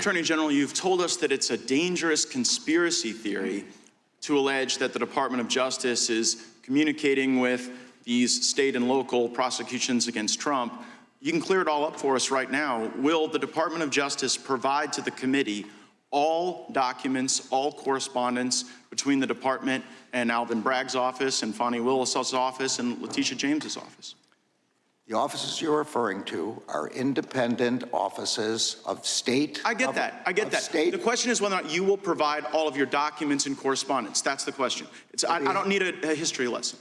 Attorney General, you've told us that it's a dangerous conspiracy theory to allege that the Department of Justice is communicating with these state and local prosecutions against Trump. You can clear it all up for us right now. Will the Department of Justice provide to the committee all documents, all correspondence between the department and Alvin Bragg's office and Fonnie Willis's office and Letitia James's office? The offices you're referring to are independent offices of state. I get that. The question is whether or not you will provide all of your documents and correspondence. That's the question. I don't need a history lesson.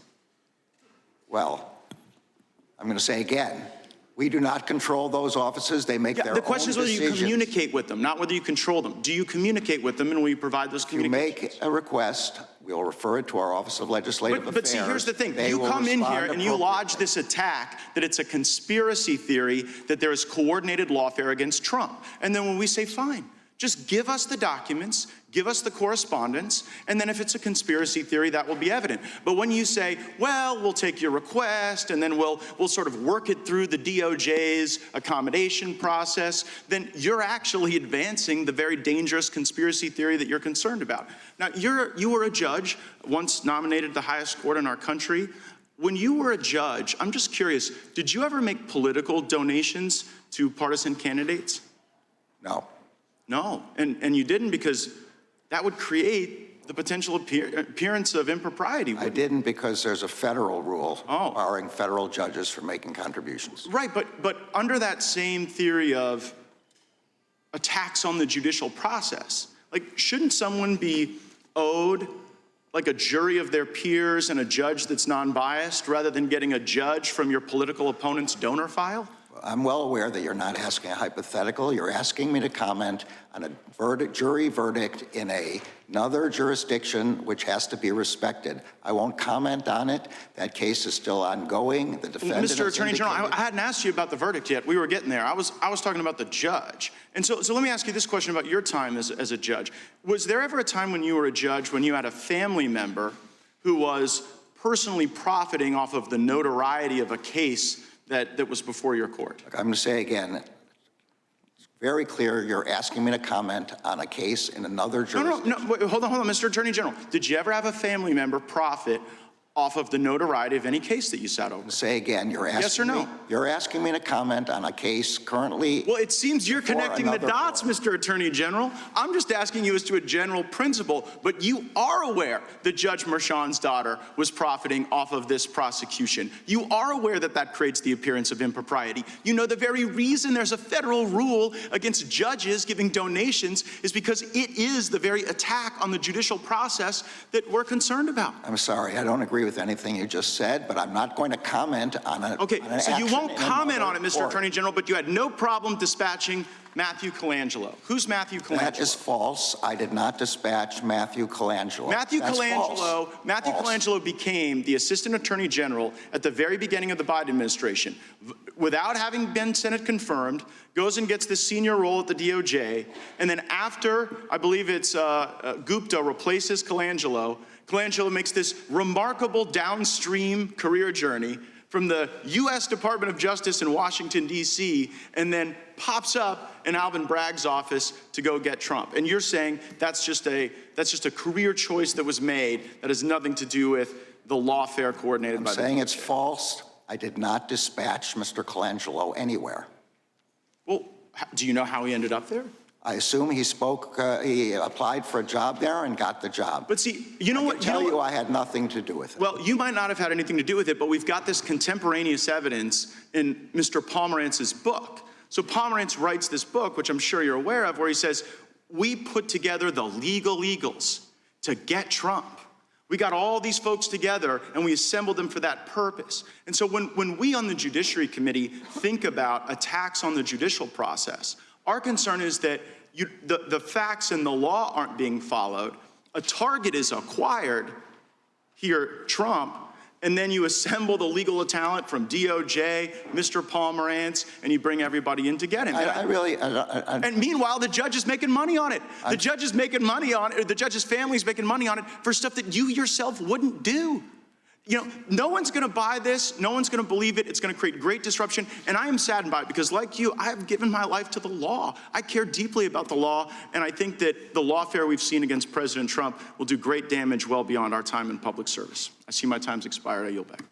Well, I'm going to say again, we do not control those offices. They make their own decisions. The question is whether you communicate with them, not whether you control them. Do you communicate with them, and will you provide those communications? If you make a request, we'll refer it to our Office of Legislative Affairs. But see, here's the thing. You come in here and you lodge this attack that it's a conspiracy theory that there is coordinated lawfare against Trump. And then when we say, fine, just give us the documents, give us the correspondence, and then if it's a conspiracy theory, that will be evident. But when you say, well, we'll take your request, and then we'll sort of work it through the DOJ's accommodation process, then you're actually advancing the very dangerous conspiracy theory that you're concerned about. Now, you were a judge, once nominated the highest court in our country. When you were a judge, I'm just curious, did you ever make political donations to partisan candidates? No. No, and you didn't because that would create the potential appearance of impropriety. I didn't because there's a federal rule barring federal judges from making contributions. Right, but under that same theory of attacks on the judicial process, like, shouldn't someone be owed like a jury of their peers and a judge that's non-biased rather than getting a judge from your political opponent's donor file? I'm well aware that you're not asking a hypothetical. You're asking me to comment on a jury verdict in another jurisdiction which has to be respected. I won't comment on it. That case is still ongoing. The defendant Mr. Attorney General, I hadn't asked you about the verdict yet. We were getting there. I was talking about the judge. And so let me ask you this question about your time as a judge. Was there ever a time when you were a judge when you had a family member who was personally profiting off of the notoriety of a case that was before your court? Look, I'm going to say again, it's very clear you're asking me to comment on a case in another jurisdiction. No, wait, hold on, Mr. Attorney General. Did you ever have a family member profit off of the notoriety of any case that you sat over? Say again, you're asking yes or no? You're asking me to comment on a case currently. Well, it seems you're connecting the dots, court. Mr. Attorney General. I'm just asking you as to a general principle, but you are aware that Judge Merchan's daughter was profiting off of this prosecution. You are aware that that creates the appearance of impropriety. You know the very reason there's a federal rule against judges giving donations is because it is the very attack on the judicial process that we're concerned about. I'm sorry, I don't agree with anything you just said, but I'm not going to comment on it. Okay, so you won't comment on it, Mr. Attorney General, but you had no problem dispatching Matthew Colangelo. Who's Matthew Colangelo? That is false. I did not dispatch Matthew Colangelo. Matthew That's Colangelo, false. Matthew Colangelo became the Assistant Attorney General at the very beginning of the Biden administration. Without having been Senate confirmed, goes and gets this senior role at the DOJ, and then after, I believe it's Gupta replaces Colangelo, Colangelo makes this remarkable downstream career journey from the U.S. Department of Justice in Washington, D.C., and then pops up in Alvin Bragg's office to go get Trump. And you're saying that's just a career choice that was made that has nothing to do with the lawfare coordinated by the DOJ. I'm saying it's false. I did not dispatch Mr. Colangelo anywhere. Well, do you know how he ended up there? I assume he applied for a job there and got the job. But see, you know what? I can tell you I had nothing to do with it. Well, you might not have had anything to do with it, but we've got this contemporaneous evidence in Mr. Pomerantz's book. So Pomerantz writes this book, which I'm sure you're aware of, where he says, we put together the legal eagles to get Trump. We got all these folks together and we assembled them for that purpose. And so when we on the Judiciary Committee think about attacks on the judicial process, our concern is that the facts and the law aren't being followed. A target is acquired, here, Trump, and then you assemble the legal talent from DOJ, Mr. Pomerantz, and you bring everybody in to get him. And meanwhile, the judge is making money on it. The judge is making money on it, or the judge's family is making money on it for stuff that you yourself wouldn't do. You know, no one's gonna buy this, no one's gonna believe it, it's gonna create great disruption, and I am saddened by it because like you, I have given my life to the law. I care deeply about the law, and I think that the lawfare we've seen against President Trump will do great damage well beyond our time in public service. I see my time's expired, I yield back.